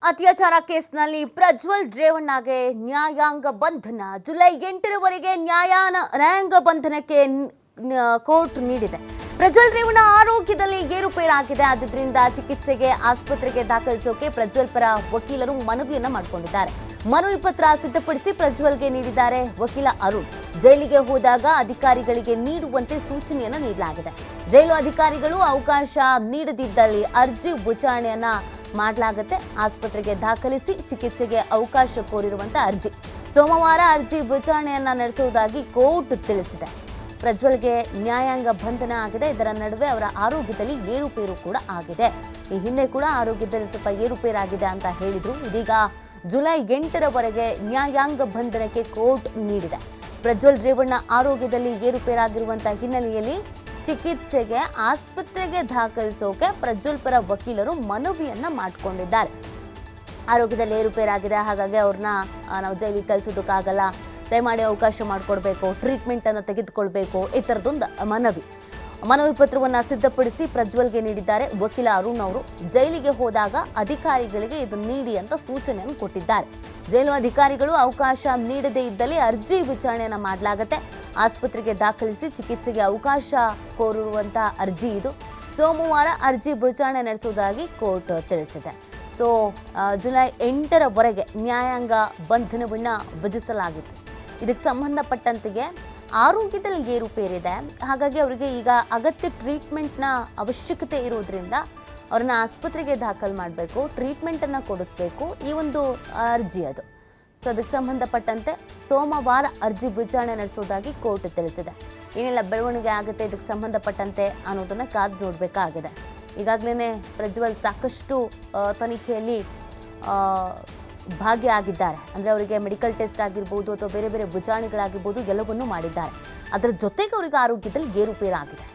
ಅತ್ಯಾಚಾರ ಕೇಸ್ನಲ್ಲಿ ಪ್ರಜ್ವಲ್ ರೇವಣ್ಣಗೆ ನ್ಯಾಯಾಂಗ ಬಂಧನ. ಜುಲೈ 8ರವರೆಗೆ ನ್ಯಾಯಾಂಗ ಬಂಧನಕ್ಕೆ ಕೋರ್ಟ್ ನೀಡಿದೆ. ಪ್ರಜ್ವಲ್ ರೇವಣ್ಣ ಆರೋಗ್ಯದಲ್ಲಿ ಏರುಪೇರಾಗಿದೆ. ಆದ್ದರಿಂದ ಚಿಕಿತ್ಸೆಗೆ ಆಸ್ಪತ್ರೆಗೆ ದಾಖಲಿಸೋಕೆ ಪ್ರಜ್ವಲ್ ಪರ ವಕೀಲರು ಮನವಿಯನ್ನ ಮಾಡಿಕೊಂಡಿದ್ದಾರೆ. ಮನವಿ ಪತ್ರ ಸಿದ್ಧಪಡಿಸಿ ಪ್ರಜ್ವಲ್ಗೆ ನೀಡಿದ್ದಾರೆ ವಕೀಲ ಅರುಣ್. ಜೈಲಿಗೆ ಹೋದಾಗ ಅಧಿಕಾರಿಗಳಿಗೆ ನೀಡುವಂತೆ ಸೂಚನೆಯನ್ನ ನೀಡಲಾಗಿದೆ. ಜೈಲು ಅಧಿಕಾರಿಗಳು ಅವಕಾಶ ನೀಡದಿದ್ದಲ್ಲಿ ಅರ್ಜಿ ವಿಚಾರಣೆಯನ್ನ ಮಾಡಲಾಗುತ್ತೆ. ಆಸ್ಪತ್ರೆಗೆ ದಾಖಲಿಸಿ ಚಿಕಿತ್ಸೆಗೆ ಅವಕಾಶ ಕೋರಿರುವಂತ ಅರ್ಜಿ ಸೋಮವಾರ ಅರ್ಜಿ ವಿಚಾರಣೆಯನ್ನ ನಡೆಸುವುದಾಗಿ ಕೋರ್ಟ್ ತಿಳಿಸಿದೆ. ಪ್ರಜ್ವಲ್ಗೆ ನ್ಯಾಯಾಂಗ ಬಂಧನ ಆಗಿದೆ. ಇದರ ನಡುವೆ ಅವರ ಆರೋಗ್ಯದಲ್ಲಿ ಏರುಪೇರು ಕೂಡ ಆಗಿದೆ. ಈ ಹಿಂದೆ ಕೂಡ ಆರೋಗ್ಯದಲ್ಲಿ ಸ್ವಲ್ಪ ಏರುಪೇರಾಗಿದೆ ಅಂತ ಹೇಳಿದ್ರು. ಇದೀಗ ಜುಲೈ 8ರವರೆಗೆ ನ್ಯಾಯಾಂಗ ಬಂಧನಕ್ಕೆ ಕೋರ್ಟ್ ನೀಡಿದೆ. ಪ್ರಜ್ವಲ್ ರೇವಣ್ಣ ಆರೋಗ್ಯದಲ್ಲಿ ಏರುಪೇರಾಗಿರುವಂತಹ ಹಿನ್ನೆಲೆಯಲ್ಲಿ ಚಿಕಿತ್ಸೆಗೆ ಆಸ್ಪತ್ರೆಗೆ ದಾಖಲಿಸೋಕೆ ಪ್ರಜ್ವಲ್ ಪರ ವಕೀಲರು ಮನವಿಯನ್ನ ಮಾಡಿಕೊಂಡಿದ್ದಾರೆ. ಆರೋಗ್ಯದಲ್ಲಿ ಏರುಪೇರಾಗಿದೆ, ಹಾಗಾಗಿ ಅವ್ರನ್ನ ನಾವು ಜೈಲಿಗೆ ಕಳಿಸೋದಕ್ಕಾಗಲ್ಲ, ದಯಮಾಡಿ ಅವಕಾಶ ಮಾಡಿಕೊಡ್ಬೇಕು, ಟ್ರೀಟ್ಮೆಂಟ್ ಅನ್ನು ತೆಗೆದುಕೊಳ್ಬೇಕು, ಈ ಥರದೊಂದು ಮನವಿ ಪತ್ರವನ್ನು ಸಿದ್ಧಪಡಿಸಿ ಪ್ರಜ್ವಲ್ಗೆ ನೀಡಿದ್ದಾರೆ ವಕೀಲ ಅರುಣ್ ಅವರು. ಜೈಲಿಗೆ ಹೋದಾಗ ಅಧಿಕಾರಿಗಳಿಗೆ ಇದನ್ನು ನೀಡಿ ಅಂತ ಸೂಚನೆಯನ್ನು ಕೊಟ್ಟಿದ್ದಾರೆ. ಜೈಲು ಅಧಿಕಾರಿಗಳು ಅವಕಾಶ ನೀಡದೇ ಇದ್ದಲ್ಲಿ ಅರ್ಜಿ ವಿಚಾರಣೆಯನ್ನು ಮಾಡಲಾಗುತ್ತೆ. ಆಸ್ಪತ್ರೆಗೆ ದಾಖಲಿಸಿ ಚಿಕಿತ್ಸೆಗೆ ಅವಕಾಶ ಕೋರಿರುವಂಥ ಅರ್ಜಿ ಇದು. ಸೋಮವಾರ ಅರ್ಜಿ ವಿಚಾರಣೆ ನಡೆಸುವುದಾಗಿ ಕೋರ್ಟ್ ತಿಳಿಸಿದೆ. ಜುಲೈ 8ರವರೆಗೆ ನ್ಯಾಯಾಂಗ ಬಂಧನವನ್ನು ವಿಧಿಸಲಾಗಿತ್ತು. ಇದಕ್ಕೆ ಸಂಬಂಧಪಟ್ಟಂತೆಗೆ ಆರೋಗ್ಯದಲ್ಲಿ ಏರುಪೇರಿದೆ, ಹಾಗಾಗಿ ಅವರಿಗೆ ಈಗ ಅಗತ್ಯ ಟ್ರೀಟ್ಮೆಂಟ್ನ ಅವಶ್ಯಕತೆ ಇರೋದ್ರಿಂದ ಅವ್ರನ್ನ ಆಸ್ಪತ್ರೆಗೆ ದಾಖಲು ಮಾಡಬೇಕು, ಟ್ರೀಟ್ಮೆಂಟನ್ನು ಕೊಡಿಸ್ಬೇಕು, ಈ ಒಂದು ಅರ್ಜಿ ಅದು. ಅದಕ್ಕೆ ಸಂಬಂಧಪಟ್ಟಂತೆ ಸೋಮವಾರ ಅರ್ಜಿ ವಿಚಾರಣೆ ನಡೆಸೋದಾಗಿ ಕೋರ್ಟ್ ತಿಳಿಸಿದೆ. ಏನೆಲ್ಲ ಬೆಳವಣಿಗೆ ಆಗುತ್ತೆ ಇದಕ್ಕೆ ಸಂಬಂಧಪಟ್ಟಂತೆ ಅನ್ನೋದನ್ನು ಕಾದು ನೋಡಬೇಕಾಗಿದೆ. ಈಗಾಗಲೇ ಪ್ರಜ್ವಲ್ ಸಾಕಷ್ಟು ತನಿಖೆಯಲ್ಲಿ ಭಾಗಿಯಾಗಿದ್ದಾರೆ. ಅಂದರೆ ಅವರಿಗೆ ಮೆಡಿಕಲ್ ಟೆಸ್ಟ್ ಆಗಿರ್ಬೋದು ಅಥವಾ ಬೇರೆ ಬೇರೆ ವಿಚಾರಣೆಗಳಾಗಿರ್ಬೋದು ಎಲ್ಲವನ್ನೂ ಮಾಡಿದ್ದಾರೆ. ಅದರ ಜೊತೆಗೆ ಅವರಿಗೆ ಆರೋಗ್ಯದಲ್ಲಿ ಏರುಪೇರಾಗಿದೆ.